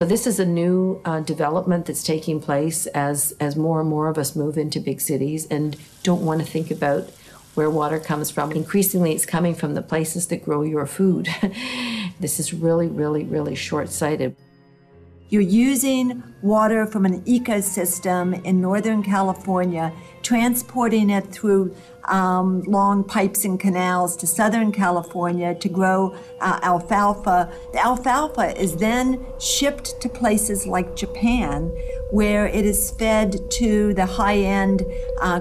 This is a new development that's taking place as more and more of us move into big cities and don't want to think about where water comes from. Increasingly, it's coming from the places that grow your food. This is really, really, really short-sighted. You're using water from an ecosystem in Northern California, transporting it through long pipes and canals to Southern California to grow alfalfa. The alfalfa is then shipped to places like Japan, where it is fed to the high-end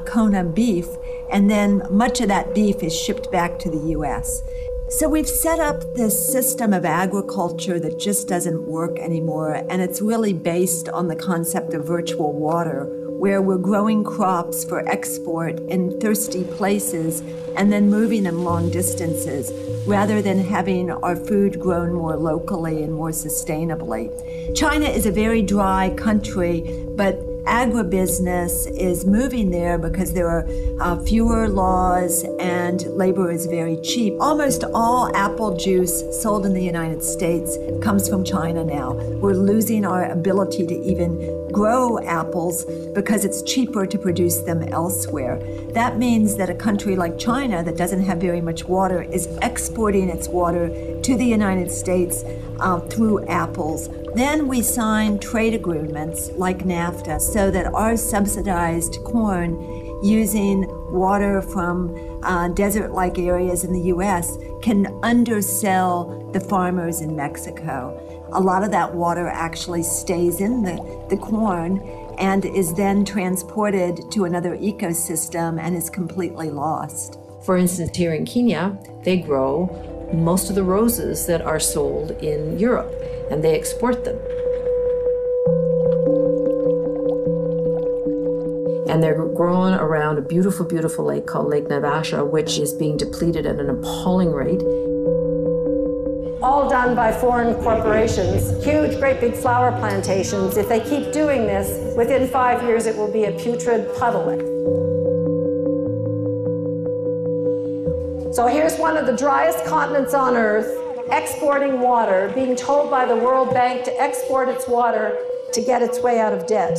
Kona beef, and then much of that beef is shipped back to the U.S. So we've set up this system of agriculture that just doesn't work anymore, and it's really based on the concept of virtual water, where we're growing crops for export in thirsty places and then moving them long distances, rather than having our food grown more locally and more sustainably. China is a very dry country, but agribusiness is moving there because there are fewer laws and labor is very cheap. Almost all apple juice sold in the United States comes from China now. We're losing our ability to even grow apples because it's cheaper to produce them elsewhere. That means that a country like China that doesn't have very much water is exporting its water to the United States through apples. Then we sign trade agreements like NAFTA so that our subsidized corn using water from desert-like areas in the U.S. can undersell the farmers in Mexico. A lot of that water actually stays in the corn and is then transported to another ecosystem and is completely lost. For instance, here in Kenya, they grow most of the roses that are sold in Europe, and they export them. And they're grown around a beautiful, beautiful lake called Lake NAIVASHA, which is being depleted at an appalling rate. All done by foreign corporations, huge, great big flower plantations. If they keep doing this, within 5 years it will be a putrid puddle. So here's one of the driest continents on Earth, exporting water, being told by the World Bank to export its water to get its way out of debt.